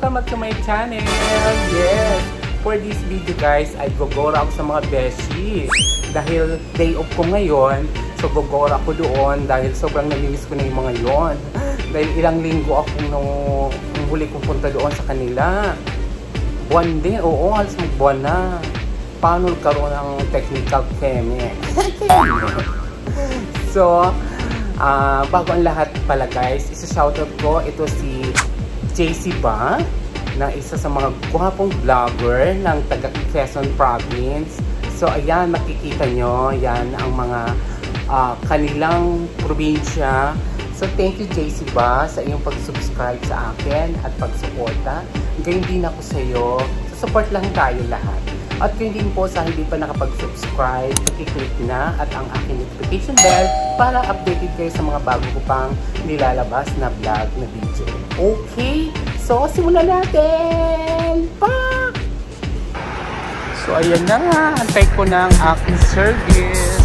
welcome back to my channel. Yes, for this video guys, ay gogora ako sa mga beshi. Dahil day off ko ngayon, so gogora ako doon dahil sobrang namimiss ko na yung mga yon. Dahil ilang linggo ako nung huli kong punta doon sa kanila. Buwan din, oo, halos magbuwan na. Paano nagkaroon ng technical chemie? So, bago ang lahat pala guys, isa-shoutout ko, ito si JC ba, na isa sa mga gwapong vlogger ng taga Quezon Province. So ayan, makikita nyo, yan ang mga kanilang probinsya. So thank you JC ba sa iyong pag-subscribe sa akin at pag-suporta. Ganyan din ako sa iyo. So support lang tayo lahat. At kayo din po sa hindi pa nakapag-subscribe, i-click na at ang aking notification bell para updated kayo sa mga bago ko pang nilalabas na vlog na video. Okay, so simulan natin! Pa! So ayan na nga, antay ko na ang aking service.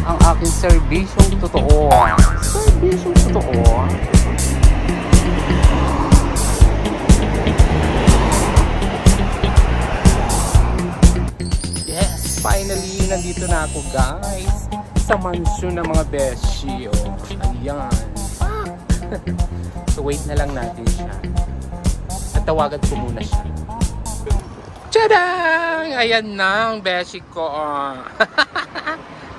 Ang aking servisyong totoo. Servisyong totoo. Finally, nandito na ako guys sa mansyon ng mga beshi. Oh, ayan. So wait na lang natin siya. At tawagan ko muna siya. Tadang! Ayan na ang beshi ko.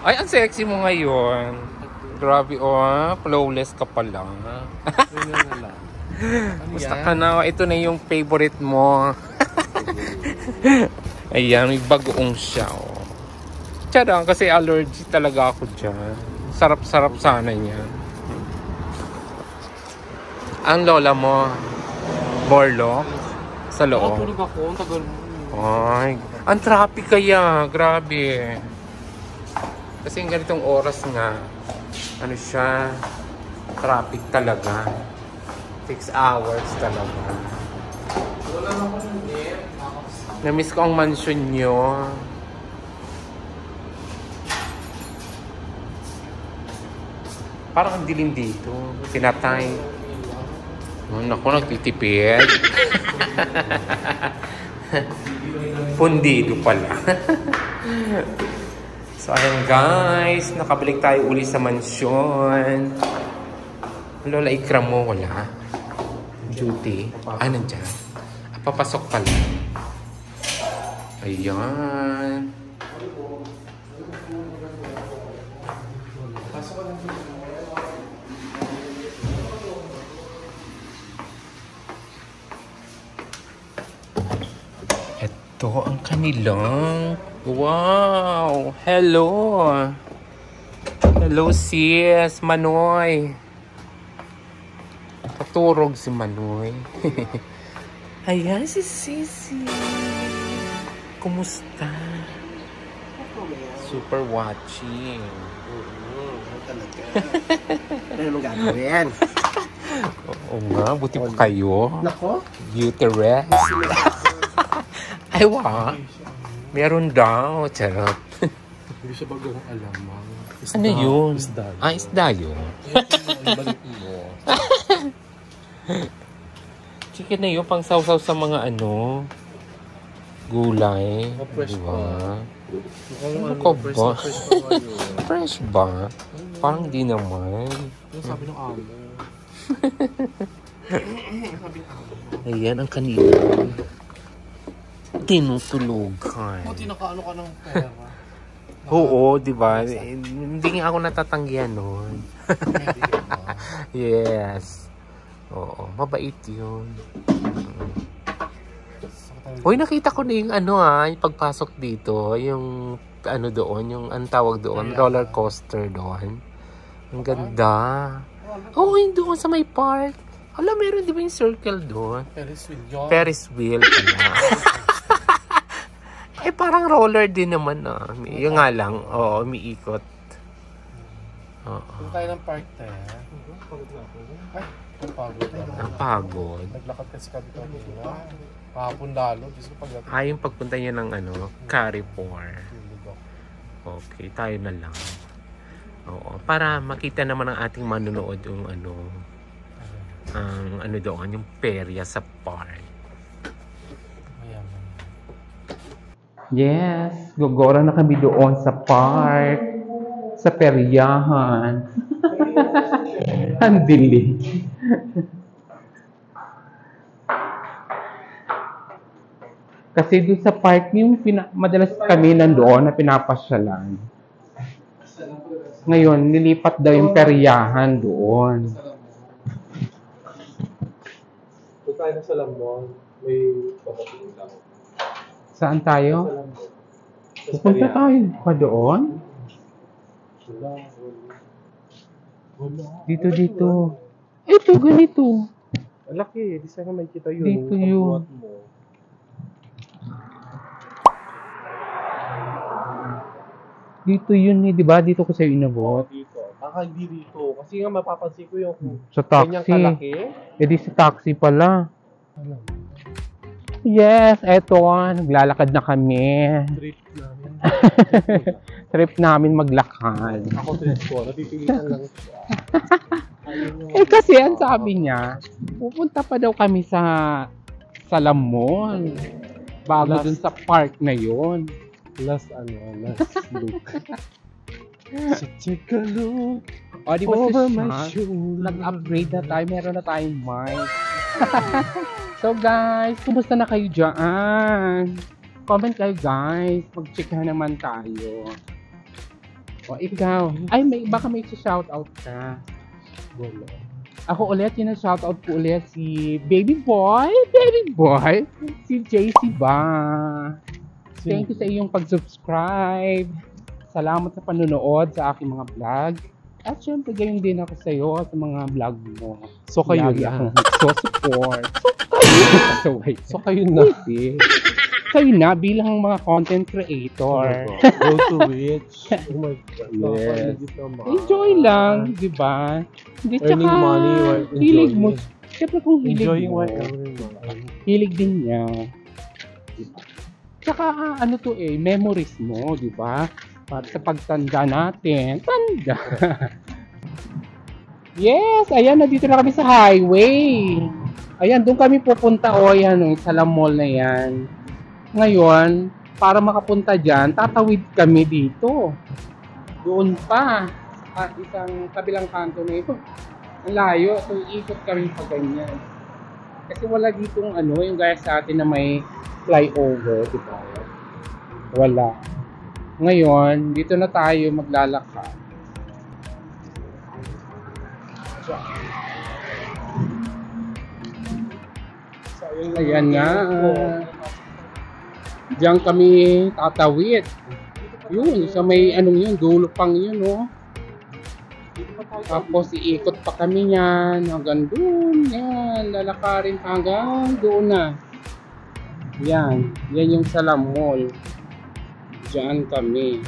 Ay, ang sexy mo ngayon. Grabe oh, flawless ka pala. Basta ka na, ito na yung favorite mo. Ayan, may bagoong siya. Oh. Tiyadang, kasi allergy talaga ako dyan. Sarap-sarap sana niya. Ang lola mo, Borlo, sa loob. Tulog ako, ang tagal mo. Ay, ang traffic kaya, grabe. Kasi ganitong oras nga, ano siya, traffic talaga. 6 hours talaga. Wala na ako hindi. Namiss ko ang mansion nyo. Parang ang dilim dito. Tinatay. Oh, naku, nagtitipid. Pundido pala. So, ayan guys. Nakabalik tayo uli sa mansyon. Lola, ikram mo. Wala. Duty. Ah, nandyan. Papasok pala. Ayan. Ito ang kanilang. Wow! Hello! Hello sis, Manoy. Katurog si Manoy. Ayan si Sisi. Kumusta? Super watching. Talaga. Ano naman gagawin? Oo nga, buti pa kayo. Nako? Beauty rest. Ay, wow. Meron daw. Charot. Hindi siya bagong alamang. Ano yun? Isda. Ah, isda yun. Balik mo. Chicken na yun, pang sausaw sa mga ano, gulay. Fresh diba? Ano ka ba? Fresh ba? Parang di naman. Yung sabi ng amo. Ayan ang kanila. Tinutulugan. Buti nakaano ka ng pera. Oo, di ba? Hindi nga ako natatanggihan noon. Yes. Oo, mabait yun. Uy, nakita ko na yung ano yung pagpasok dito, yung ano doon, yung ang tawag doon, roller coaster doon. Ang ganda. Oo, yung doon sa may park. Alam, meron di ba yung circle doon? Ferris wheel yun. Ferris wheel. Eh, parang roller din naman yung nga lang, oo, umiikot. Oo. Kung tayo ng park tayo. Ay, ang pagod. Ang pagod. Naglakad kasi kami kanina. Kahapon lalo. Diyos ko pagdating. Yung pagpunta niya ng ano, Carrefour. Okay, tayo na lang. Oo, para makita naman ng ating manonood yung ano, ang ano doon, yung perya sa park. Yes, gogora na kami doon sa park, sa peryahan. Ang dilim. Kasi doon sa park, yung madalas kami nandoon na pinapasyalan. Ngayon, nilipat daw yung peryahan doon. Kung tayo na sa Lambon, may papatingin lang. Saan tayo? Pupunta tayo pa doon? Wala. Dito. Ito, ganito. Ang laki, di sana may kita yun. Dito yun. Dito yun eh, di ba? Dito ko sa'yo inabot. Dito. Baka hindi dito. Kasi nga mapapansin ko yung Sa taxi. ganyang kalaki. Eh di sa taxi pala. Yes, eto. Naglalakad na kami. Trip namin. Trip namin maglakad. Ako trip ko. Natitilitan lang siya. Eh kasi ang sabi niya, pupunta pa daw kami sa Lamon. Bago dun sa park na yon. Last look. So take a look O di ba over si my Sean? shoulder. Nag-upgrade na tayo. Meron na tayong mic. So guys, kumusta na kayo dyan? Comment kayo guys. Mag-check na naman tayo. O ikaw. Ay, baka may shoutout ka. Wala. Ako ulit, yun ang shoutout ko ulit si Baby Boy. Baby Boy. Si JC ba? Thank you sa iyong pag-subscribe. Salamat sa panonood sa aking mga vlog. At syempre, gayon din ako sa iyo sa mga vlog mo. So kayo Lagi na. akong nagsusupport. So kayo na. Pwede. Kayo na bilang mga content creator. Go to which. Oh my God. Yes. Napakaligit naman. Enjoy lang, di ba? Hindi, Earning tsaka money while hilig mo. enjoying. Siyempre kung hilig Enjoying mo, while earning money. hilig din niya. Diba? Tsaka ano to memories mo, di ba? Para sa pagtanda natin. Tanda! Yes! Ayan, nandito na kami sa highway. Ayan, doon kami pupunta. O, ayan, sa Lamol na yan. Ngayon, para makapunta dyan, tatawid kami dito. Doon pa. At isang kabilang kanto na ito. Ang layo. So, ikot kami pa ganyan. Kasi wala ditong yung gaya sa atin na may flyover, di ba? Wala. Ngayon, dito na tayo maglalakad. Ayan nga. Diyan kami tatawid. Yun, sa may yun, dulo pang yun, oh. Tapos iikot pa kami yan hanggang doon. Yan, lalakarin hanggang doon na. Yan, yan yung Salam Mall. Diyan kami.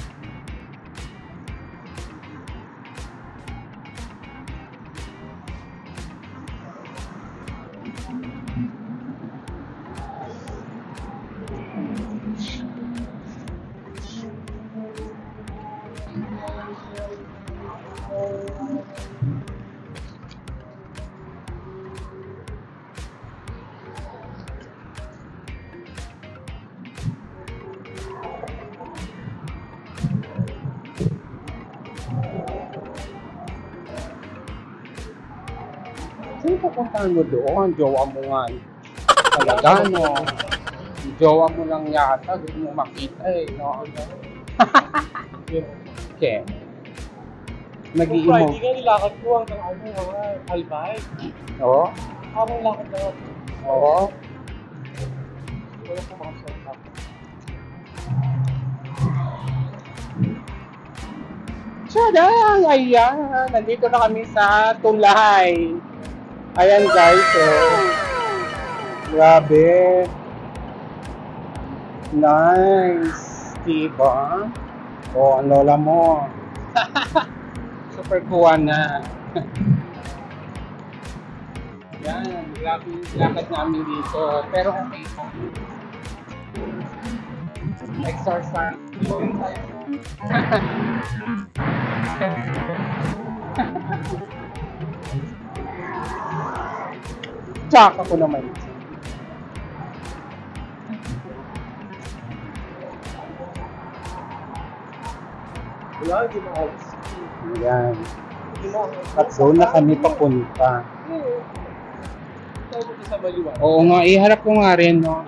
Sino pupuntahan mo doon? Jowa mo nga. Talaga, no? Jowa mo lang yata. Gusto mo makita no? Okay. Nag-iimo. Friday nga nilakad ko hanggang Albay. Oo? Habang lakad na ako. Oo? Wala ko makasal ako. Tadang! Ayan! Nandito na kami sa Tulay. Ayan guys, grabe. Nice. Diba? Ang lola mo. Super kuha na. Yan, grabe yung lakad namin dito. Pero okay pa. Exercise. Tsaka ko naman. Wala, hindi maalis. Yan. Hindi maalis. At doon na kami papunta. Tayo ko sa maliwan. Oo nga, iharap ko nga rin, no?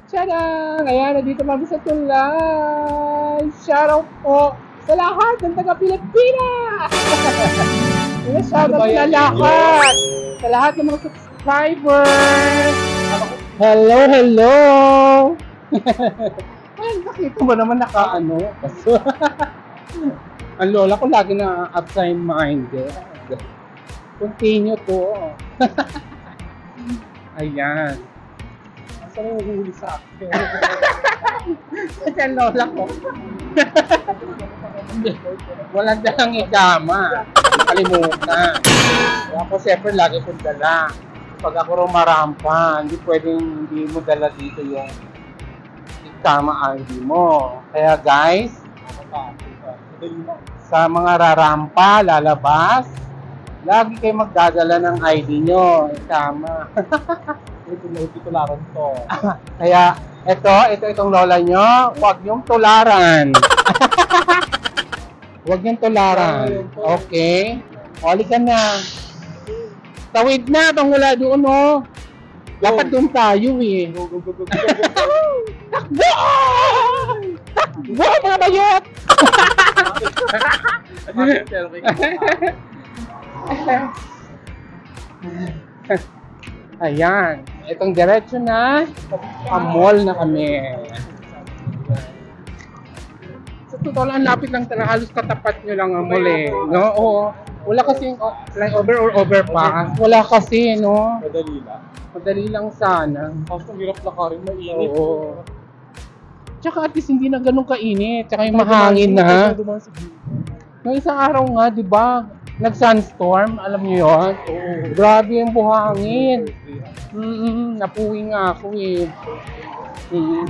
Tadang! Ayan, nandito kami sa Tulay! Shoutout po sa lahat ng taga-Pilipinas! Shoutout sa lahat! Sa lahat ng mga subscribers! Hello, hello! Ay, nakita mo naman naka-ano. Ang lola ko lagi na absent-minded. Continue to. Ayan. Saan yung huli sa akin? Kasi ang lola ko. Walang dalang ikama. Kalimutan. Ako siyempre lagi kong dala. Pag ako rumarampa, hindi pwedeng hindi mo dala dito yung ikama ID mo. Kaya guys, sa mga rarampa, lalabas, lagi kayo magdadala ng ID nyo. Ikama. Hindi tularan to. Kaya, itong lola nyo, huwag yung tularan. Huwag yung tularan. Okay? Oli ka na. Tawid na, bang wala doon, no? Dapat doon tayo, eh. Go. Takbo! Takbo, mga bayot! Ayan. Itong diretso na, pa-mall na kami. Sa totoo lang, lapit lang talaga. Halos katapat nyo lang ang mall eh. No? Oo. Wala kasi flyover or overpass. Wala kasi, no? Madali lang. Madali lang sana. Tapos ang hirap lakarin, mainit. Oo. Tsaka at least hindi na ganun kainit. Tsaka yung mahangin na. Noong isang araw nga, di ba? Nag-sunstorm, alam niyo yun? Oo. Grabe yung buhangin. Napuwi nga ako eh.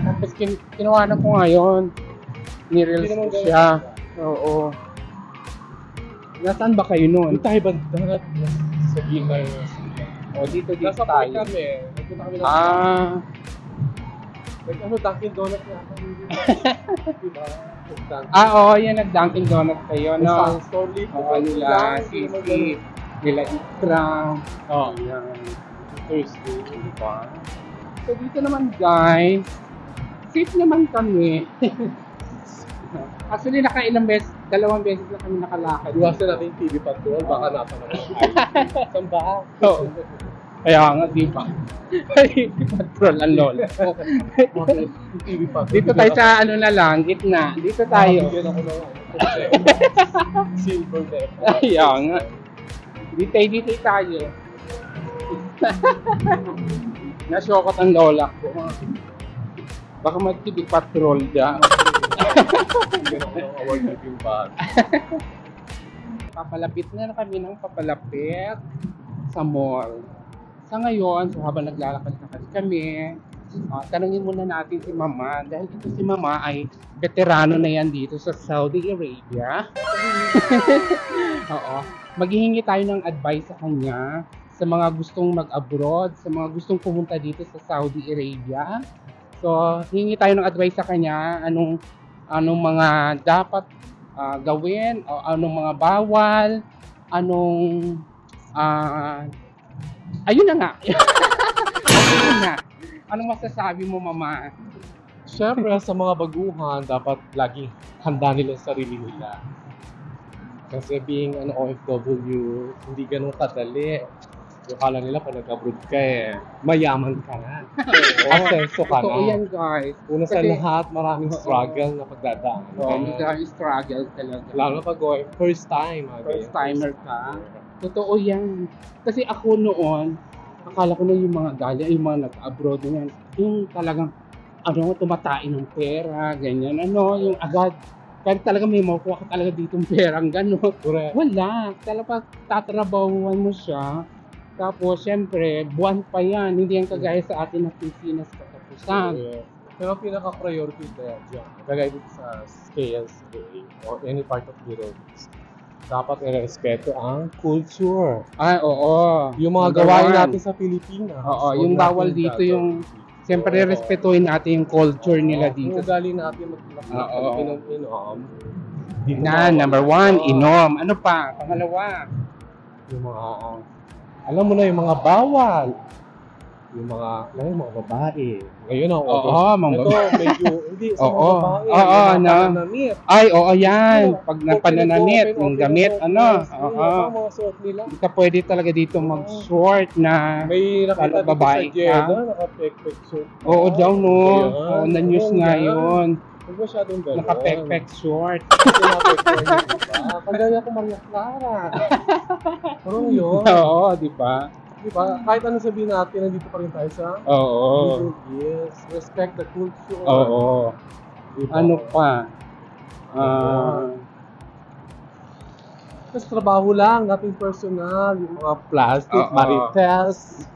Tapos kinuhanan ko ngayon. Nirelease ko siya. Oo. Nasaan ba kayo noon? Doon tayo bandagat sa Bingay. O dito Nasa tayo. park kami. Nagpunta kami ng Dunkin Donut na kami. Diba? Oo, yan nag-Dunkin Donut kayo, no? Isang store lipo. Oo, nila, Sisi, nila Ikram. Oo. Yan. Thursday. Diba? So dito naman guys, safe naman kami. Actually, dalawang beses lang kami nakalakad. Iwasan natin yung TV patrol, baka napanaman. Saan ba? Oo. Kaya nga, di ba? Patrol ang lola. TV patrol. Dito tayo sa ano na lang, gitna. Dito tayo. Bigyan ako ng silver left. Kaya nga. Dito tayo. Nasyokot ang lola ko. Baka mag-TV patrol dyan. Bigyan ako ng award review ba? Papalapit na kami ng papalapit sa mall. Sa ngayon, so habang naglalakad kami, tanungin muna natin si Mama. Dahil ito si Mama ay veterano na yan dito sa Saudi Arabia. Oo. Maghihingi tayo ng advice sa kanya sa mga gustong mag-abroad, sa mga gustong pumunta dito sa Saudi Arabia. So, hingi tayo ng advice sa kanya, anong mga dapat gawin, o anong mga bawal, ayun na nga. Ayun na. Anong masasabi mo, Mama? Siyempre, sa mga baguhan, dapat laging handa nila sa sarili nila. Kasi being an OFW, hindi ganun kadali. Yung kala nila pag nag-abroad ka mayaman ka na. Asenso ka Totoo na. yan, guys. Una sa Kasi- lahat, maraming struggle na pagdadaan. May struggle talaga. Lalo pag first time. First timer ka. Totoo yan. Kasi ako noon, akala ko na yung mga yung mga nag-abroad na yan, yung talagang, tumatain ng pera, ganyan, yung agad. Kahit talaga may makuha ka talaga ditong perang gano'n. Correct. Wala. Talagang tatrabahuan mo siya. Tapos, syempre, buwan pa yan. Hindi yan kagaya sa atin na Pilipinas katapusan. Pero ang pinaka-priority na dyan, kagaya dito sa KLCA or any part of Middle East, dapat irespeto ang culture. Ay, oo. Yung mga Number gawain one. natin sa Pilipinas. Oo, huwag yung natin bawal dito gagawin. yung... Siyempre, respetuhin natin yung culture nila dito. Kung ugali natin maglaklak Oo. inom-inom. Na, number one, inom. Ano pa? Pangalawa. Yung mga, alam mo na yung mga bawal. Yung mga babae. Ngayon ang Oo, mga ito, medyo, hindi, sa mga Oo. babae. Oo, mga na. pananamit. Ay, oo yan. Pag Open, napananamit, open, yung open, damit, open, ano. yes, Oo. yung mga suot nila. Hindi ka pwede talaga dito mag-short na... May nakita dito babae sa ka? Jeddah, naka-pek-pek suit. Oo daw, no. Ayan. Oo, na-news nga Yan. yun. Huwag masyadong gano'n. Naka-pek-pek short. Kagaya ko Maria Clara. Parang yun. Oo, di ba? Diba? Kahit ano sabihin natin, nandito pa rin tayo sa Oo. Yes, respect the culture. Oo. Diba? Ano pa? Tapos trabaho lang, nothing personal. Yung mga plastic, Oo. marites,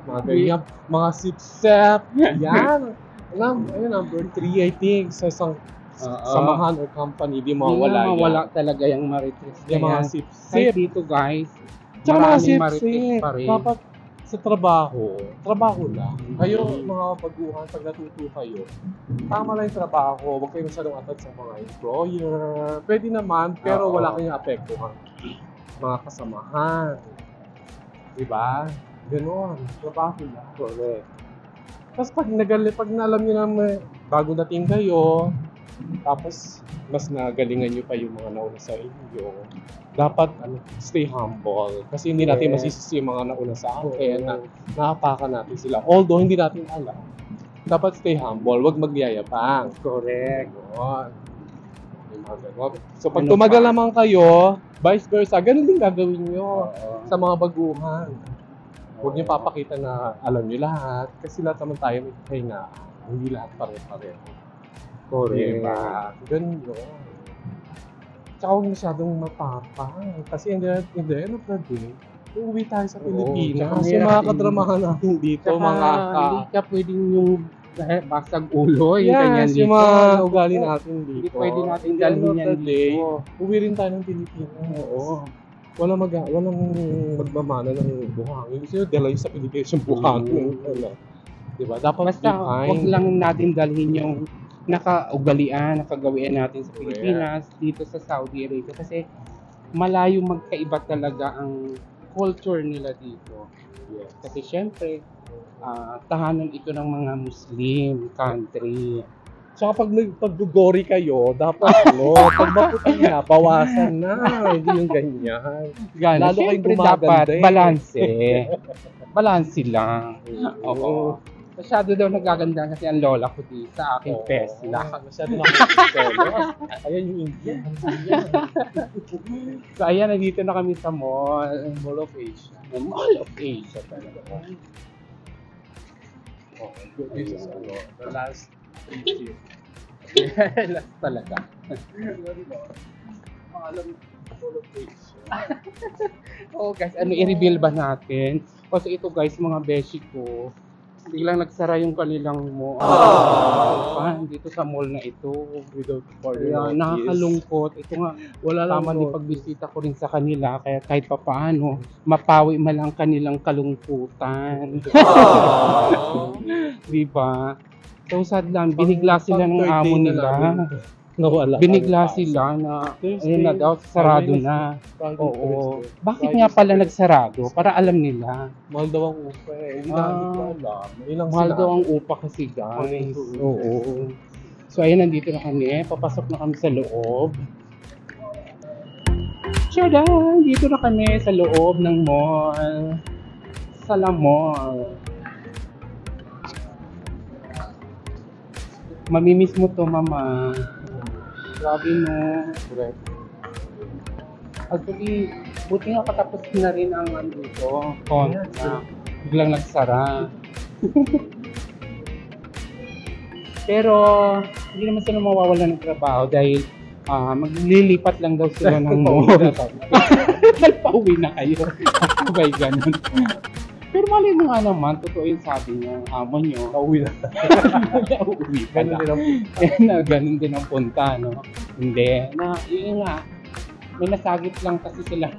mga ganyan, mga sip-sep. Yan. Alam, ayun, number 3, I think, sa isang samahan or company, di mawala yan. Wala talaga yung marites. Yung mga Kahit sip-sip. dito guys, Tsaka mga maraming marites sip-sip. pa rin. Dapat sa trabaho lang. Kayo, mga baguhan, pag natuto kayo, tama lang yung trabaho. Huwag kayo masyadong atad sa mga employer. Pwede naman, pero Oo. wala kayong apektuhan. Mga kasamahan. Diba? Ganon. Trabaho lang. Correct. Tapos pag alam nyo na may bago dating kayo, tapos mas nagalingan nyo pa yung mga nauna sa inyo, dapat stay humble. Kasi hindi natin masisisi yung mga nauna sa atin na naapakan natin sila. Although hindi natin alam, dapat stay humble. Huwag magyayabang. Correct. Ganon. Yung mga ganon. So pag Ano tumagal pa? naman kayo, vice versa, ganun din gagawin nyo Oo. sa mga baguhan. Huwag niyo papakita na alam niyo lahat. Kasi lahat naman tayo may kahingaan. Hindi lahat pare-pareho. Correct. Diba? Ganun yun. Tsaka huwag masyadong matapang. Kasi in the end of the day, uuwi tayo sa Oo, Pilipinas. tsaka Kasi mahirap mga din. kadramahan natin dito, Tsaka, mga hindi ka pwedeng yung basag ulo, yung ganyan yes, dito. yung mga ugali natin dito. Hindi pwede natin In the end dalhin of yan the day, dito. uwi rin tayo ng Pilipinas. Oo. Walang magmamana ng buhangin. Gusto nyo, dala sa Pilipinas yung buhangin. Diba? Dapat Basta, be kind. huwag lang natin dalhin yung nakaugalian, nakagawian natin sa Pilipinas, dito sa Saudi Arabia. Kasi malayo magkaiba talaga ang culture nila dito. Yes. Kasi syempre, tahanan ito ng mga Muslim country. Tsaka pag gugori kayo, dapat pag maputi na, bawasan na. Hindi yung ganyan. Lalo kayong Syempre gumaganda dapat eh. balanse. Balanse lang. Oo. Masyado daw nagaganda kasi ang lola ko di sa aking Tesla. Masyado na ako. Ayan yung Indian. So ayan, nandito na kami sa mall. Mall of Asia. Mall of Asia talaga. Oh, this is the last Asia. Last talaga. Maalam Mall of Asia. Oh guys, i-reveal ba natin? Kasi ito guys, mga beshi ko, biglang nagsara yung kanilang mo. Dito sa mall na ito. Without further Kaya notice. nakakalungkot. Ito nga, Wala lang tama din pagbisita ko rin sa kanila. Kaya kahit pa paano, mapawi man lang kanilang kalungkutan. Diba? So sad lang, binigla sila ng amo nila. Nawala. Binigla sila na, ayun na daw, sarado na. Oo. Bakit nga pala nagsarado? Para alam nila. Mahal daw ang upa eh. Hindi natin ko alam. Ilang Mahal sila. daw ang upa kasi guys. Oo. So ayun, nandito na kami. Papasok na kami sa loob. Tada! Dito na kami sa loob ng mall. Sa La Mall. Mamimiss mo to, mama. Grabe no. Correct. Actually, buti nga patapos na rin ang dito. Na biglang nagsara. Pero, hindi naman sila mawawala ng trabaho dahil maglilipat lang daw sila ng mall. Pauwi na kayo. Sabay ganun. Pero mali mo nga naman, totoo yung sabi niya, amo nyo. Pauwi na. Uuwi ka na. Ganun din ang Ganun din ang punta, no? Hindi. Yun nga. may nasagip lang kasi sila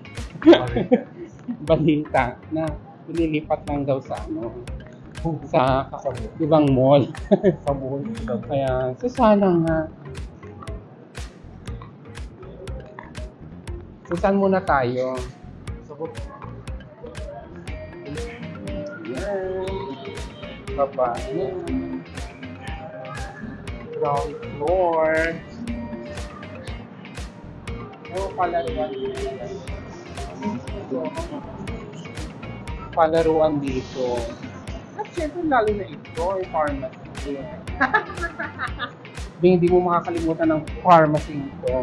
balita na nililipat lang daw sa ano sa ibang mall. Sa buhay. Kaya so sana nga. So saan muna tayo? Sabot. Baba. Ground floor. Oh, palaruan dito. Palaruan dito. At syempre lalo na ito, yung pharmacy. Hindi mo makakalimutan ng pharmacy ito.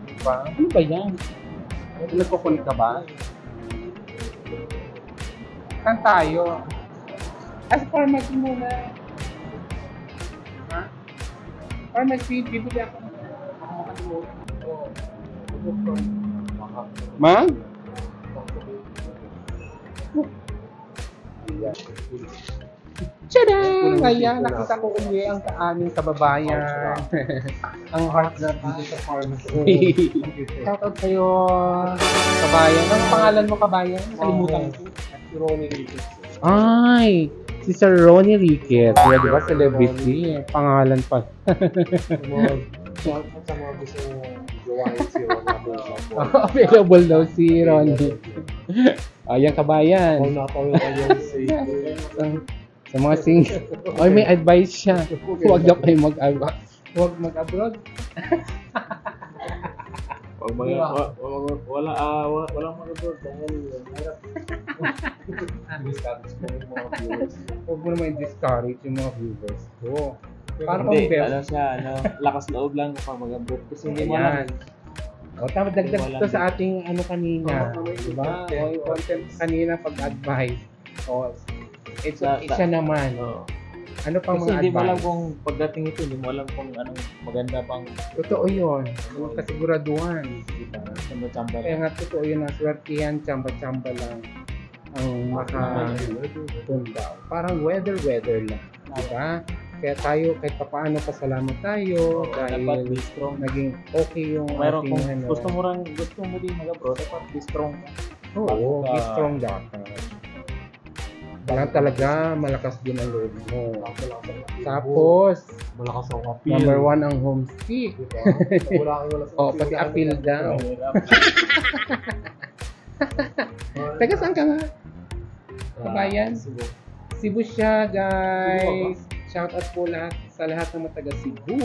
Diba? Ano ba yan? Nagkukulit ka ba? Saan tayo? As pharmacy muna. Ha? Pharmacy, bibili ako. Ma? Tada! Kaya nakita ko uli ang aming kababayan. Ang heart na dito sa pharmacy. Shoutout kayo, kabayan. Ang pangalan mo, kabayan? Nakalimutan ko. Si Ronnie Ricketts. Ay! Si Sir Ronnie Ricketts. Di ba celebrity? Pangalan pa. Shoutout sa mga gusto mo gawain si Ronnie. Available daw si Ronnie. Ayan, kabayan. All na pa yung kanyang say. Sa mga Ay, may advice siya. Huwag daw kayo mag-abroad. Huwag mag-abroad. Walang mag-abroad dahil hirap. Discourage mo yung mga viewers. Huwag mo naman i-discourage yung mga viewers ko. Parang Hindi, ano siya, lakas loob lang kapag mag-abroad. Kasi hindi mo alam. O, tama, dagdag ito sa ating ano kanina. Diba? O, yung content kanina pag-advise. O, isa naman. Ano pang Kasi mga hindi mo alam advice? kung pagdating ito, hindi mo alam kung anong maganda pang Totoo yun. Huwag kasiguraduhan. diba, samba-samba Kaya lang. nga totoo yun, naswertihan, tsamba-tsamba lang ang makatunda. Parang weather lang. Diba? Kaya tayo, kahit papaano pasalamat tayo Dapat dahil be strong. naging okay yung Mayroon ating kung gusto mo din mag-abroad, dapat be strong ka. Oo, be strong dapat. Parang talaga malakas din ang loob mo. Tapos, malakas ang appeal. number 1 ang homesick. Diba? Wala Oh, pati appeal daw. Teka, saan ka nga? Kabayan? Cebu siya, guys. Shout out po lahat sa lahat ng mga taga Cebu.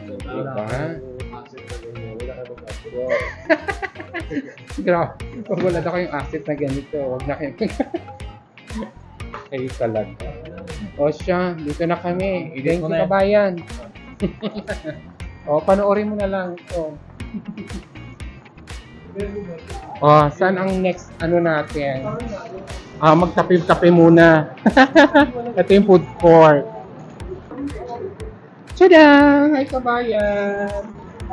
Diba? Grabe. Pag wala na kayong asset na ganito, huwag na kayo. Ay, talaga. O siya, dito na kami. Thank you, kabayan. O, panoorin mo na lang. O, saan ang next ano natin? Magtapi-tapi muna. Ito yung food court. Tada! Hi, kabayan!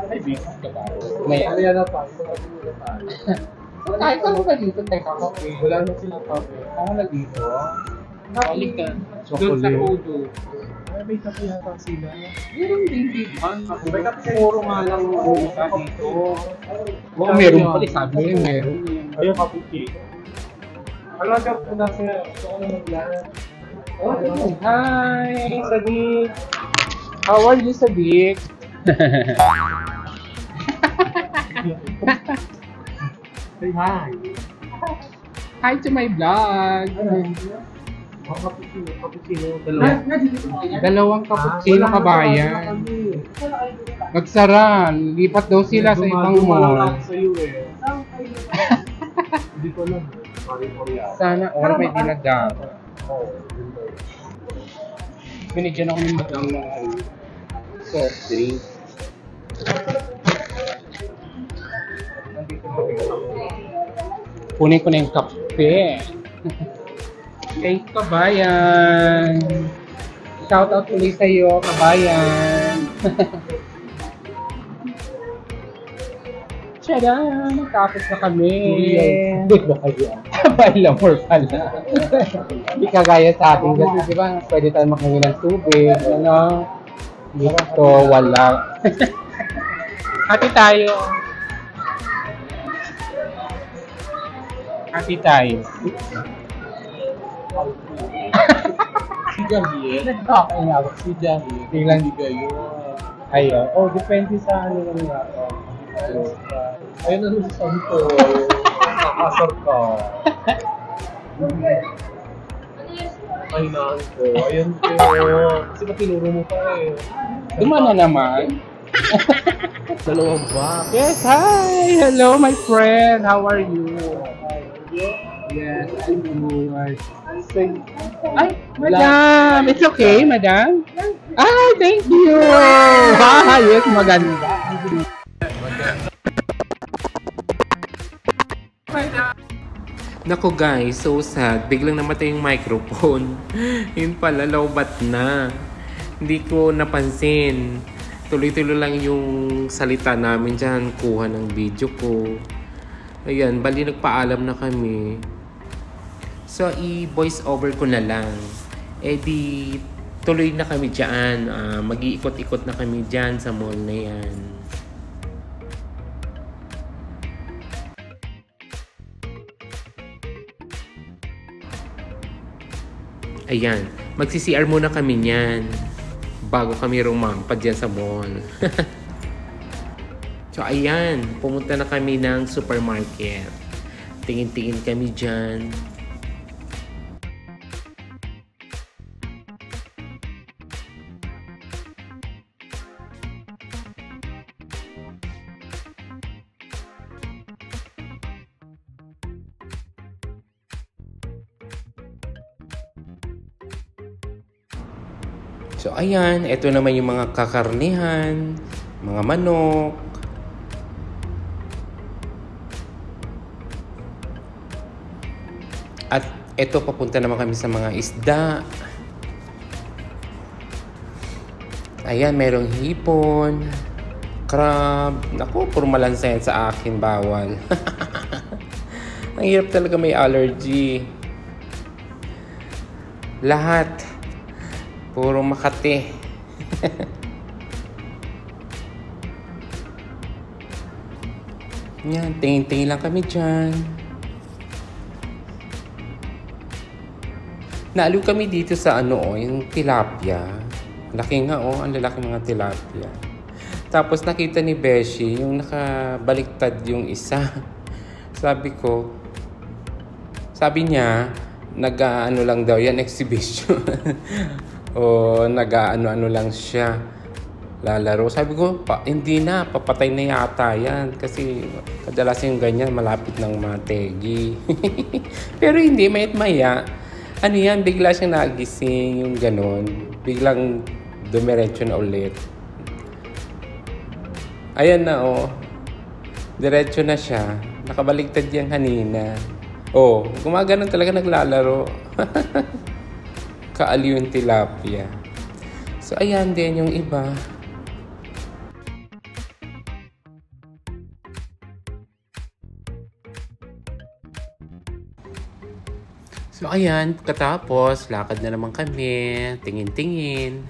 Ay, busy kabayan. May Ano yan na tayo? kahit ano ba dito? Teka ko. Wala na silang kape. Ako na dito. Balik ka. Doon sa Kodo. Ay, may kape yata sila. Meron din dito. Puro nga lang umuusa dito. Oo, meron pala. Sabi niya, meron. Ayun, cappuccino. Ano ka po na siya? Gusto ko na maglaro. Oh, hi, Sadiq. How are you, Sadiq? Say hi. Hi to my vlog. Cappuccino. Dalawa. Dalawang cappuccino kabayan. Magsara. Lipat daw sila sa ibang mall. Sa iyo eh. Hindi ko alam. Sana all may dinadama. Binigyan ako ng madam ng soft drink. Kunin ko na yung kape. Kay kabayan. Shout out ulit sa iyo, kabayan. Tada! Tapos na kami. Bailamor pala. Hindi kagaya sa atin kasi, di ba? Pwede tayo makahingi ng tubig. Ano? Dito, wala. Hati tayo. Hati tayo. Si Javier. Okay nga ba? Si Javier. Tingnan. Hindi kayo. Ayun. Oh, depende sa ano lang nga. Ayun na si Santo. Nakakasar ka. Kahinaan ko. Ayun ko. Kasi matinuro mo pa eh. Dumana naman. Dalawang box. Yes, hi! Hello, my friend. How are you? Yes, I'm good. Ay, madam! It's okay, madam? Ah, thank you! Ah, yes, maganda. Naku guys, so sad. Biglang namatay yung microphone. Yun pala, lowbat na. Hindi ko napansin. Tuloy-tuloy lang yung salita namin dyan. Kuha ng video ko. Ayan, bali nagpaalam na kami. So, i-voice over ko na lang. Eh di, tuloy na kami dyan. Mag-iikot-ikot na kami dyan sa mall na yan. Ayan, magsi-CR muna kami niyan bago kami rumampa dyan sa mall. So ayan, pumunta na kami ng supermarket. Tingin-tingin kami dyan. So ayan, ito naman yung mga kakarnihan, mga manok. At ito, papunta naman kami sa mga isda. Ayan, merong hipon, crab. Naku, puro malansa yan sa akin, bawal. Ang hirap talaga, may allergy. Lahat. Puro Makati. Yan, tingin-tingin lang kami dyan. Naaliw kami dito sa yung tilapia. Laki nga ang lalaki mga tilapia. Tapos nakita ni Beshi, yung nakabaliktad yung isa. Sabi niya, nag-ano lang daw yan, exhibition. O nag-ano lang siya, lalaro. Sabi ko, hindi na, papatay na yata yan. Kasi kadalasan yung ganyan, malapit ng mategi. Pero hindi, maya. Ano yan, bigla siyang nagising, yung ganon. Biglang dumiretso na ulit. Ayan na, diretso na siya. Nakabaligtad yan kanina. Gumaganon talaga, naglalaro. Kaaliw yung tilapia. So, ayan din yung iba. So, ayan. Katapos, lakad na naman kami. Tingin-tingin.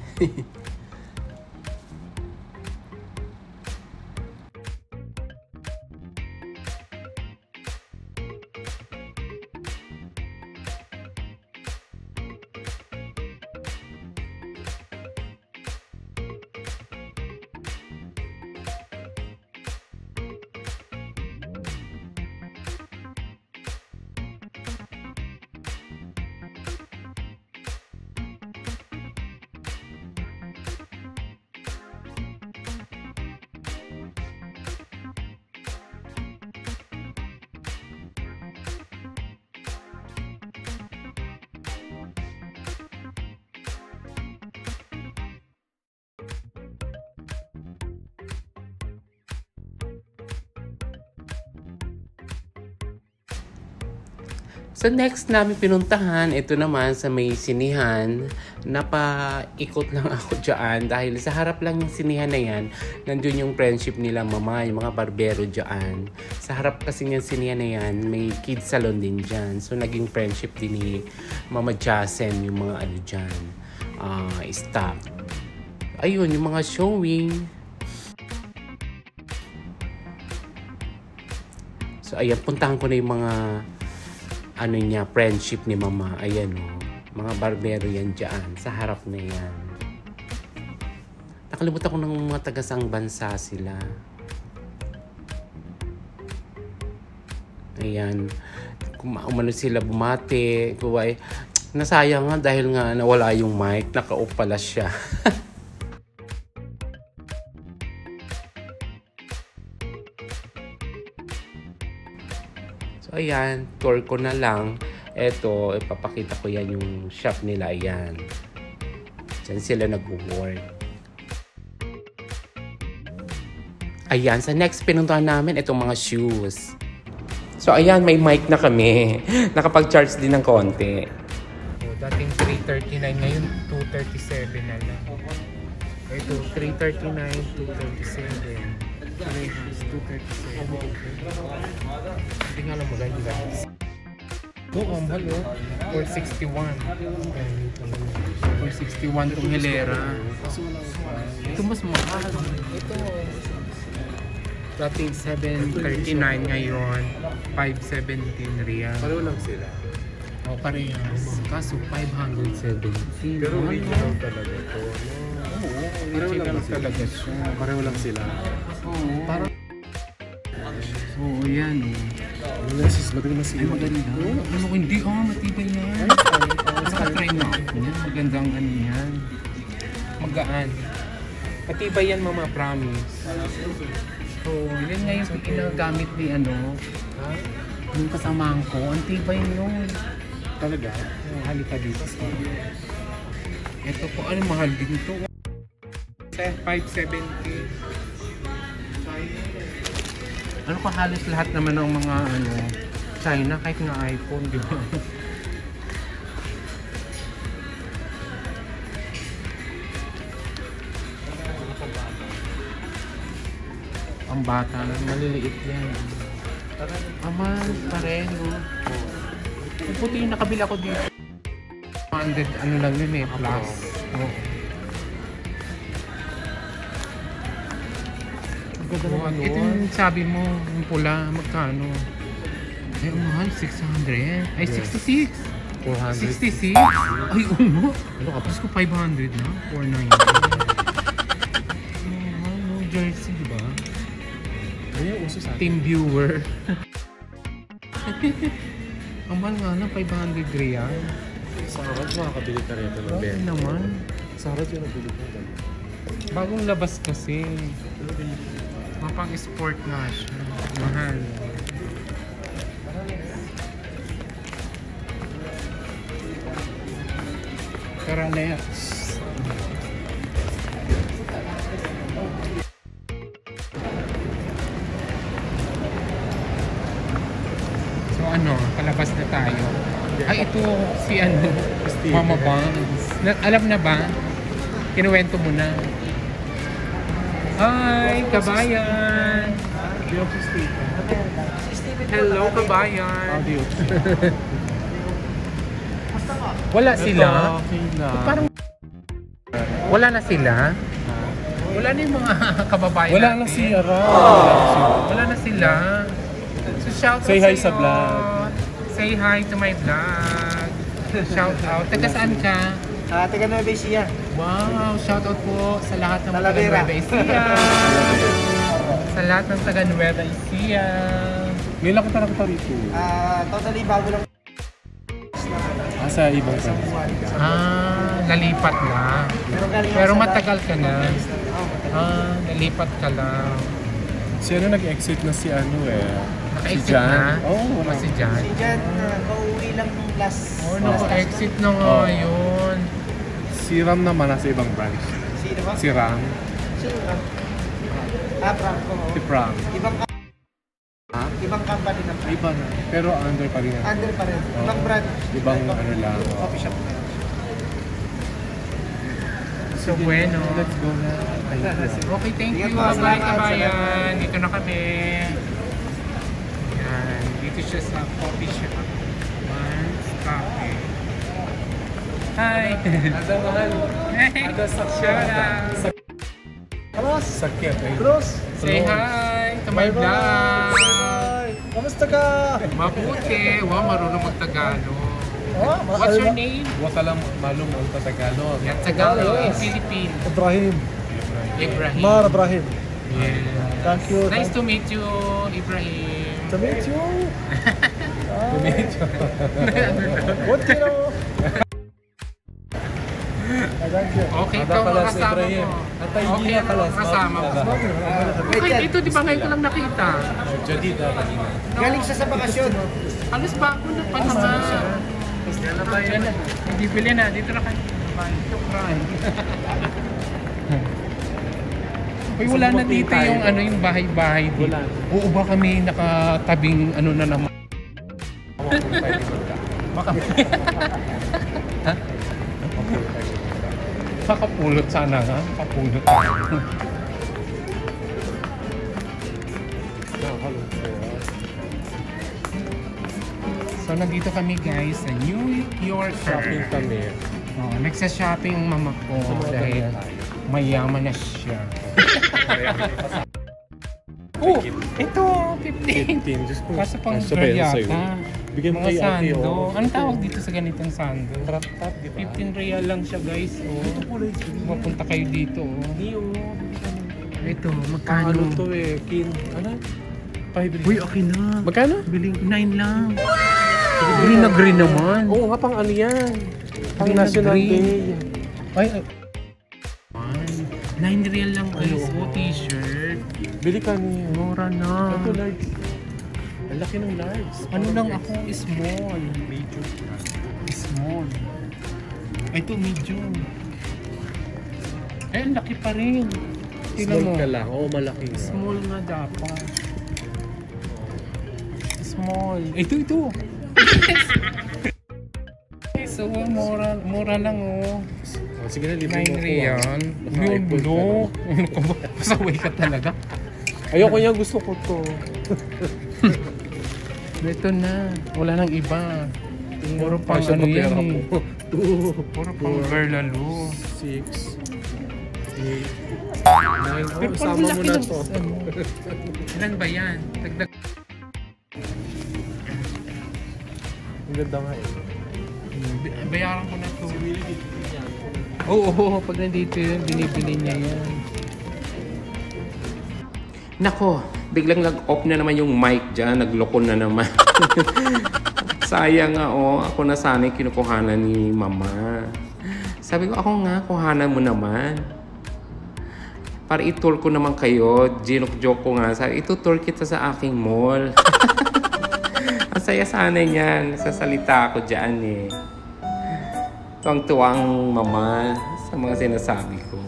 So next namin pinuntahan, ito naman sa may sinihan. Napaikot lang ako dyan dahil sa harap lang yung sinihan na yan, nandun yung friendship nila mama, yung mga barbero dyan. Sa harap kasi yung sinihan na yan, may kids salon din dyan. So naging friendship din ni Mama Jasen, yung mga ano dyan, staff. Ayun, yung mga showing. So, ayan, puntahan ko na yung mga ano niya, friendship ni Mama. Ayan, oh. Mga barbero yan dyan. Sa harap na yan. Nakalimutan ko ng mga tagasang bansa sila. Ayan. Umano sila bumati. Kuway, nasayang nga dahil nga nawala yung mic. Naka-off pala siya. So, ayan. Tour ko na lang. Eto, ipapakita ko yan yung shop nila. Ayan. Diyan sila nag-work. Ayan. Sa next pinuntahan namin, itong mga shoes. So, ayan. May mic na kami. Nakapag-charge din ng konti. So, dating 339. Ngayon, 237 na lang. Ito, 339, 237. Is 237. Hindi nga lang maganda. Oo, mahal oh. 461. 461 itong hilera. Ito mas mahal. Ito. Dating 739 ngayon. 517 riyal. Pareho lang sila. O, parehas. Kaso 517. Pero original talaga ito. Oo, original talaga siya. Pareho lang sila. Oo, parang... Oo, yan oh. Maganda na sila. Ay, maganda. Ano ko hindi? Oh, matibay yan. Try na ako. Magandang ano yan. Magaan. Matibay yan, Mama, promise. So, yun nga yung ginagamit ni ano. Yung kasamahan ko. Ang tibay yun. Talaga? Halika dito. Ito po, ano mahal din ito? 570. Ano ko halos lahat naman ng mga ano China, kahit nga iPhone, di ba? Ang bata na, maliliit yan. Aman, pareho. Yung puti yung nakabila ko dito. 100, ano lang yun eh, plus. Oo. Ito yung sabi mo, yung pula, magkano? Ay, mahal, 600. Ay, 66. 400. 66? Ay, ano? Ano ka? Tapos ko 500 na? 490. Mahal, no? Jersey, di ba? Ano yung uso sa atin? Team viewer. Ang mahal nga na, 500 riyal. Sa Arad, makakabili ka rin ito ng Bakit benta. naman? Sa Arad yung nabili ko. Bagong labas kasi. Mapang sport nga siya. Mahal. Tara na yan. So ano, palabas na tayo. Ay, ito si ano, Mama Bangs. Alam na ba? Kinuwento mo na. Hi, kabayan! Hello, kabayan! Wala sila? Parang wala na sila? Wala na yung mga kababayan Wala na natin. si Ara. Wala na sila. So shout out Say hi sa'yo. sa vlog. Say hi to my vlog. Shout out. Taga saan ka? Taga Nueva Ecija. Wow, shoutout po sa lahat ng mga taga Talavera. Nueva Ecija. Sa lahat ng taga Nueva Ecija. May lakot na nakita rito. Totally bago lang. Sa ibang Isang bansa. buwan. Nalipat na. galing Pero ako sa matagal ka na. matagal. Nalipat ka lang. Si ano nag-exit na si ano eh. Naka-exit Si Jan. na? Oo, O si Jan? Si Jan, kauwi lang nung last. Oh, naka-exit na nga Oh. yun. Si Ram naman nasa ibang branch. Sino ba? Si Ram. Sino ba? Franco. Si Pram. Ibang company na. Iba na. Pero under pa rin. Under pa rin. Oo. Ibang brand. Ibang ano lang. Coffee shop na. So, bueno. Let's go na. Okay, thank you. Ingat po, Bye, salamat, kabayan. Dito na kami. Yan. Dito siya sa coffee shop. Man's Cafe. Hi! Ada mahal. Ada sakyan. Cross! Sakyan. Cross! Say hi to my vlog! Bye! Kamusta ka? Mabuti. Wow, marunong mag-Tagalog. Oh, What's your name? Huwag ka lang malum ang Tagalog. Yan, Tagalog. Yes. Philippines. Ibrahim. Ibrahim. Mar Ibrahim. Yeah. Thank you. Nice to meet you, Ibrahim. To meet you. To meet you. What do you know? Thank you. Okay, Ada ikaw pala mga si kasama Ibrahim. mo. Atay, Okay, hindi na ano pala. mga kasama mo. Okay, dito di ba ngayon ko lang nakita? Jadi dah kanina. Galing siya sa bakasyon. Alas ba ako na pa naman? Hindi bili na, dito na kayo. Uy, wala na dito yung ano yung bahay-bahay dito. Wala. Oo ba kami nakatabing ano na naman? Ha? Makapulot sana nga. Makapulot tayo. So, nandito kami guys sa New York. Shopping kami. Oh, nagsa-shopping ang mama ko dahil mayaman na siya. Oh, ito, 15. 15. Diyos ko. Kaso pang Kasya ba yan sa'yo? yata. Bigyan mo Mga kay ate, sando. oh. Anong tawag dito sa ganitong sando? Trap-tap, di ba? 15 real lang siya guys. Oh. Mapunta kayo dito. Oh. Ito, magkano? Ano to eh? Ano? 5 Uy, okay na. Magkano? Biling 9 lang. Green na green naman. Oo nga, pang ano yan? Pang Green na National green. Day. Ay, 9 real lang guys. Oh, t-shirt. Bili ka niya. Mura na. Ito large. Ang laki ng large. Ano lang ako, small. Medium. Small. Ay, ito medium. Eh, ang laki pa rin. Tingnan Small mo. ka lang. Oo, malaki nga. Small nga dapat. Small. Ito. So, mura lang oh. Oh, sige na, libre 9 mo real. Yun, no. Pasaway ka talaga. Ayoko niya, gusto ko to. Ito na. Wala nang iba. Puro pang Kasya ano pa yan pera eh. mo. 2, Puro pang berlalo. 6, 8, 9. Oh, isama mo na to. Ilan ba yan? Dagdag. Ang ganda nga eh. Bayaran ko na to. Oo, pag nandito yun, binibili niya yan. Nako, biglang nag-off na naman yung mic dyan. Nagloko na naman. Sayang nga oh, ako na sana yung kinukuhanan ni mama. Sabi ko, ako nga, kuhanan mo naman. Para i-tour ko naman kayo. Joke ko nga. Sabi, ito-tour kita sa aking mall. Ang saya sana niyan. Sasalita ako dyan eh. Tuwang-tuwang mama sa mga sinasabi ko.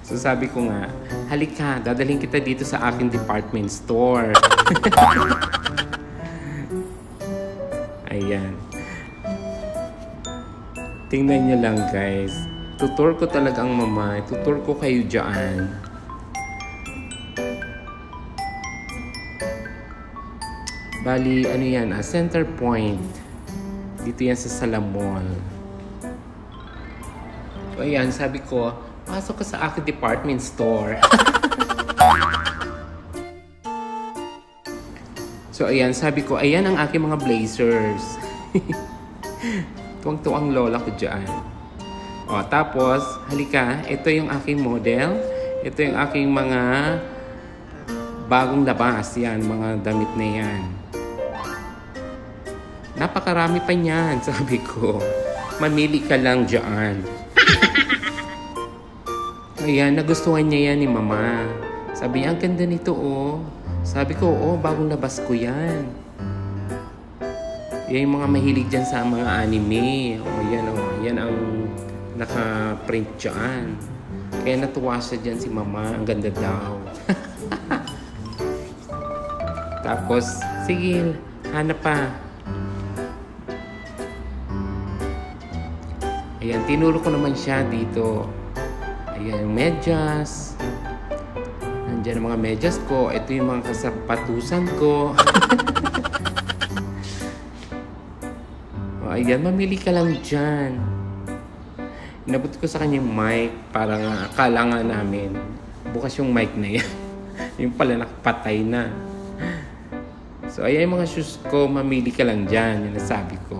So sabi ko nga, halika, dadalhin kita dito sa aking department store. Ayan. Tingnan nyo lang guys. Tutur ko talaga ang mama. Tutur ko kayo dyan. Bali, ano yan? Center point. Dito yan sa Salamol. So, ayan, sabi ko, pasok ka sa aking department store. So, ayan, sabi ko, ayan ang aking mga blazers. Tuwang-tuwang lola ko dyan. O, tapos, halika, ito yung aking model. Ito yung aking mga bagong labas. Yan, mga damit na yan. Napakarami pa niyan, sabi ko. Mamili ka lang dyan. Ayan, nagustuhan niya yan ni mama. Sabi niya, ang ganda nito oh. Sabi ko, oh, bagong labas ko yan. Yan yung mga mahilig dyan sa mga anime. Oh, yan ang naka-print dyan. Kaya natuwa siya dyan si mama. Ang ganda daw. Tapos, sige, hanap pa. Ayan, tinuro ko naman siya dito. Ayan, yung medyas. Nandiyan ang mga medyas ko. Ito yung mga kasapatusan ko. O, ayan, mamili ka lang dyan. Inabot ko sa kanya yung mic para nga, akala nga namin bukas yung mic na yan. Yung pala nakapatay na. So, ayan yung mga shoes ko. Mamili ka lang dyan. Yung nasabi ko.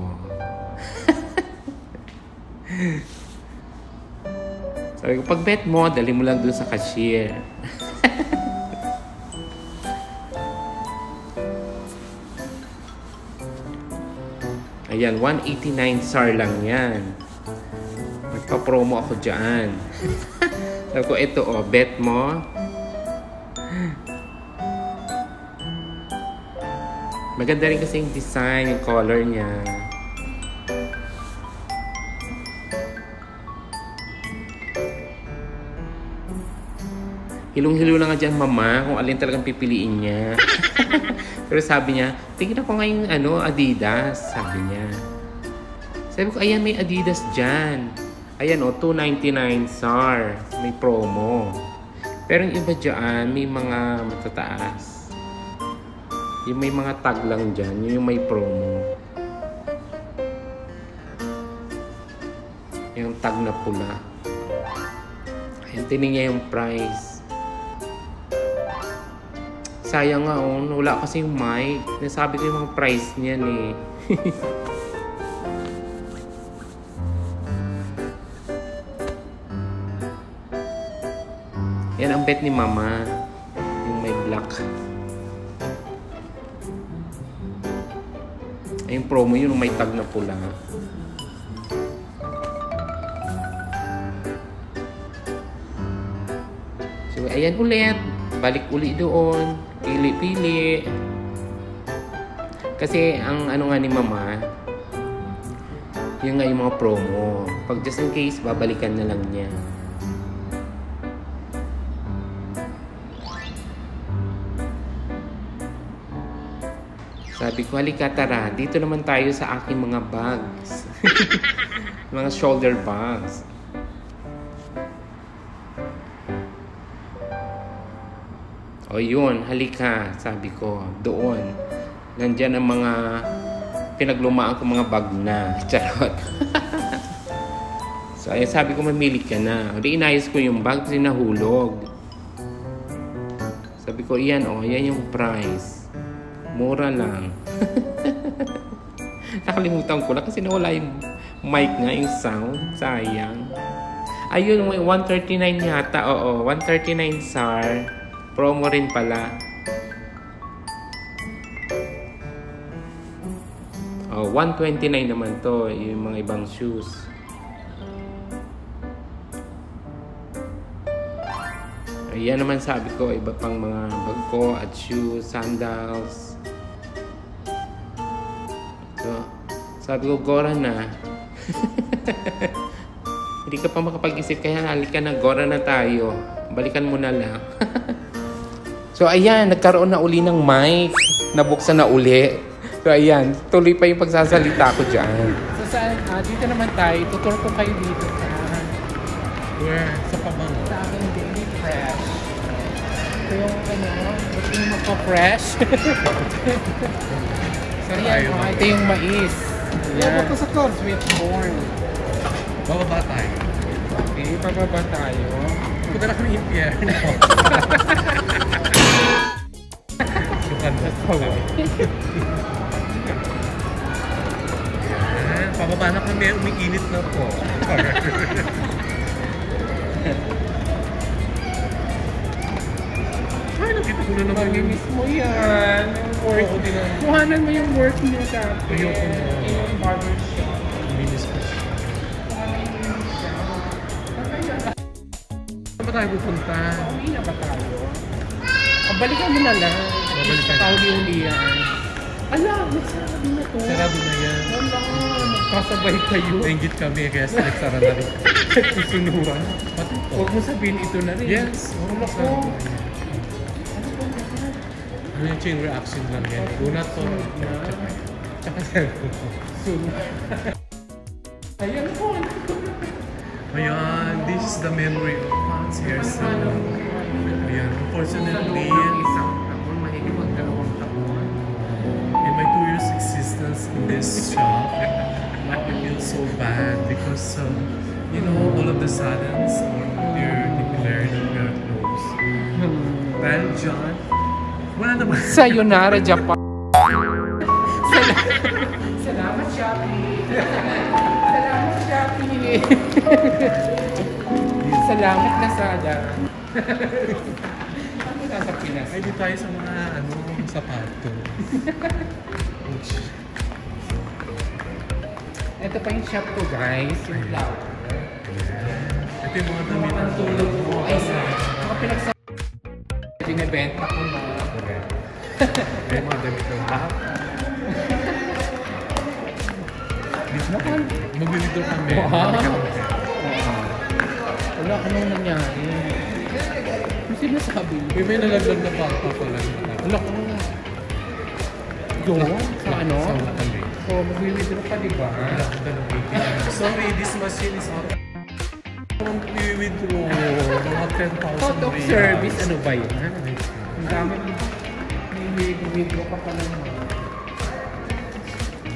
Sabi ko, pag bet mo, dali mo lang dun sa cashier. Ayan, 189 SAR lang yan. Nagpa-promo ako dyan. Sabi ko, ito bet mo. Maganda rin kasi yung design, yung color niya. Hilong-hilo na nga dyan, mama, kung alin talagang pipiliin niya. Pero sabi niya, tingnan ko nga yung Adidas, sabi niya. Sabi ko, ayan, may Adidas dyan. Ayan, 299 SAR. May promo. Pero yung iba dyan, may mga matataas. Yung may mga tag lang dyan, yung may promo. Yung tag na pula. Ayan, tining niya yung price. Sayang nga, wala kasi yung mic. Nasabi ko yung mga price niyan eh. Yan ang bet ni mama. Yung may black. Ay, yung promo yun, yung may tag na pula. So, ayan ulit. Balik uli doon. Pili-pili. Kasi ang ano nga ni mama, yung nga yung mga promo. Pag just in case, babalikan na lang niya. Sabi ko, halika tara, dito naman tayo sa aking mga bags. Mga shoulder bags. O yun, halika, sabi ko, doon. Nandyan ang mga pinaglumaan ko mga bag na. Charot. So, ayun, sabi ko, mamili ka na. O di, inayos ko yung bag kasi nahulog. Sabi ko, yan yan yung price. Mura lang. Nakalimutan ko lang kasi nawala yung mic nga, yung sound. Sayang. Ayun, 139 yata. Oo, 139 SAR. Promo rin pala. Oh, 129 naman to. Yung mga ibang shoes. Ayan naman sabi ko. Iba pang mga bag ko at shoes, sandals. So, sabi ko, Gora na. Hindi ka pa makapag-isip. Kaya halika na, Gora na tayo. Balikan mo na lang. So, ayan, nagkaroon na uli ng mic. Nabuksan na uli. So, ayan, tuloy pa yung pagsasalita ko dyan. So, saan? Dito naman tayo. Tutur ko kayo dito sa... Where? Sa Pamang. Sa aking Daily Fresh. Ito yung ito yung magpa-fresh. So, ayan, ito yung mais. Ayan. Ito sa club, sweet corn. Bababa tayo. Okay, pababa tayo. Punta na kami impyerno. Pababa na kami, umiinit na po. Ay, nakita ko na naman yung Miss mo yan. Work. Kuhanan mo yung work mo dati. Ayoko na. Yung barbershop. minis ko. Saan ba tayo pupunta? Uwi na ba tayo? Balikan mo na lang. Babalikan. Pauli-ulian. Ala, nagsarado na to. Sarado na yan. Wala, magkasabay kayo. Nainggit kami, kaya nagsara na rin. Susunuran. Pati ito. Huwag mo sabihin ito na rin. Yes. Wala ko. Ano yung chain reaction lang yan? Una to. Tsaka Sunod. Ayan po. ayan, this is the memory of Hans Herzog. Ayan, unfortunately, Isang taon, mahigit dalawang taon. in my 2 years existence in this shop, I feel so bad because, you know, all of the sudden, they're declared that we are closed. Dahil dyan, wala naman. Sayonara, Japan. Salamat na sada. Nasa Pinas. Ay, di tayo sa mga sapato. Ito pa yung shop ko guys. Yung flower. Ito yung mga damit. Ang tulog mo. Ay, mga pinagsasabi. Binibenta ko na. Ito yung mga damit ng back. Mag-withdraw kami. Wala ka nung nangyari. Yung sinasabi. May nalaglag na baka pala. Wala ka nung... Doon? Sa ano? Sa wakali. So, mag-withdraw ka diba? Sorry, this machine is out. Mag-withdraw. Mga 10,000 Out of service, ano ba yun? Ang dami may withdraw ka pala naman.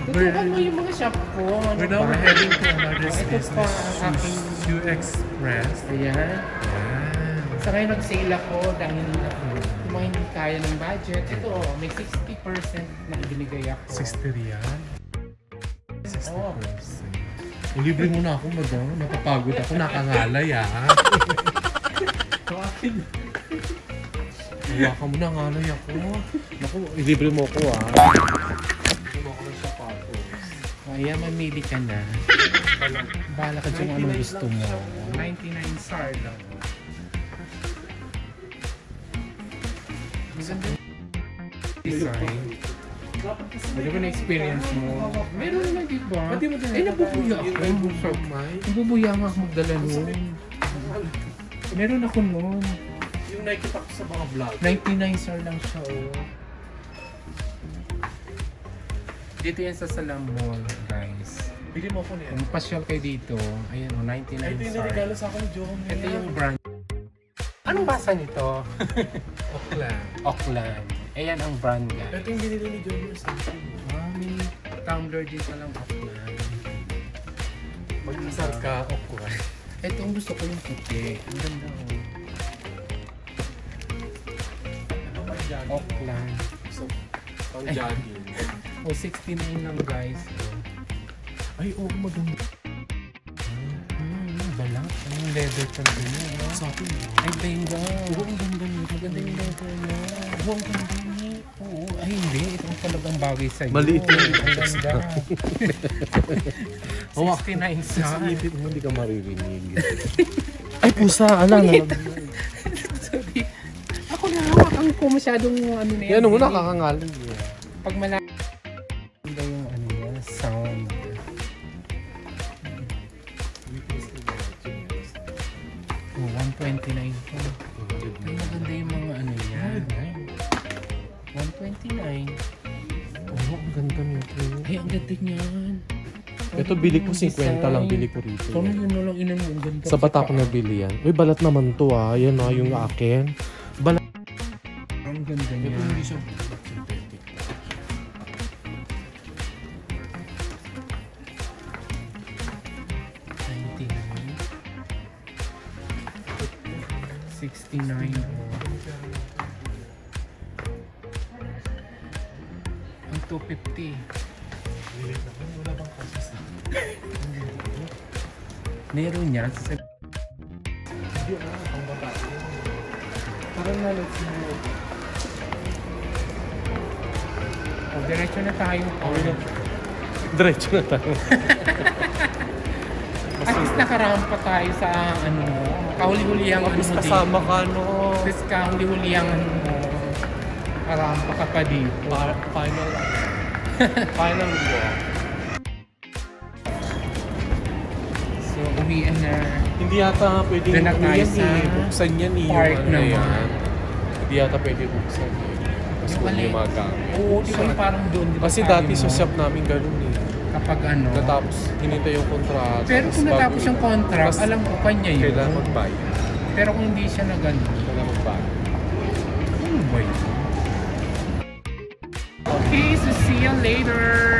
Tutukan mo yung mga shop ko. Ano We're now ba? heading to another Ito business. pa ang aking... Shoe Express. Ayan. Yan. Sa ngayon nag-sale ako dahil yung mga hindi kaya ng budget. Ito, may 60% na binigay ako. 60 real. 60%. Oo. O, libre mo na ako, madam. Napapagod ako. Nakangalay, ah. Hawakan mo na, ngalay ako. Naku, libre mo ako, ah. Libre mo ako ng sapatos. Ayan, mamili ka na. Bahala ka dyan kung anong gusto mo. 99 SAR lang. Maganda design. Ano ba na-experience mo? Meron naman, di ba? Pati mo din. Nabubuya ako. Nabubuya nga ako magdala nun. Meron ako nun. Yung nakikita ko sa mga vlog. 99 SAR lang siya, oh. Dito yan sa Salam Mall, guys. Bili mo ako niya. Kung pasyal kayo dito, ayan, oh, 99 Ay, ito yung SAR. narigalo sa akin ni John. Ito yung brand. Anong basa nito? Auckland. Auckland. Ayan ang brand niya. Ito yung binili ni John yung Samsung. May tumbler din sa lang Auckland. Mag-isar ka, Auckland. Ito ang gusto ko yung puti. Ang ganda, oh. Auckland. So, pang jogging. Oh, 69 lang, guys. Ay, oo, maganda. Balak. Anong leather pa din yun, no? Sa akin, Ay, benga. Oo, ang ganda niya. Maganda yung leather niya. Oo, ang ganda niya. Oo. Ay, hindi. Ito ang talagang bagay sa'yo. Maliit yun. Ang ganda. 69 sa. ipit mo, hindi ka maririnig. Ay, pusa. Ala na. Sorry. Ako nahawakan ko masyadong ano na yan. Yan mo, nakakangalan. Pag malakas yung ano niya, sound. Oh, 129 po. Ay, maganda yung mga ano niya. 129. Oo, ang ganda nito. Ay, ang ganda niyan. Ito, bili ko 50 lang, bili ko rito. So, yun na lang inan mo. Ang ganda. Sa bata ko nabili yan. Uy, balat naman to ah. Yan ah, yung akin. Balat. Ang ganda niya. Ito hindi siya synthetic. $69. Ang $250. Wala bang kasi sa Meron yan. hindi pang babae. Parang nalit mo. O, diretso na tayo. Diretso na tayo. At least nakarampa tayo sa ano mo. Kahuli-hulihang ano mo dito. Kasama ka, no? At least kahuli-hulihang ano mo. Karampa ka pa dito. Final. Final walk. So, uwian na. Hindi yata pwedeng Doon na tayo yan sa eh. Buksan yan eh. park yung ano naman. yan. Hindi yata pwede buksan eh. Kasi Yung kung alin? gumagamit. Oo, di ba yung parang doon? Di ba Kasi sabi dati mo, sa shop namin ganun eh. kapag ano. Natapos, hinintay yung kontrata. Pero tapos kung natapos bago- yung contract, tapos alam ko kanya yun. kailangan magbayad. Pero kung hindi siya na gano'n, Kailangan magbayad. ano ba yun? Okay, so see you later!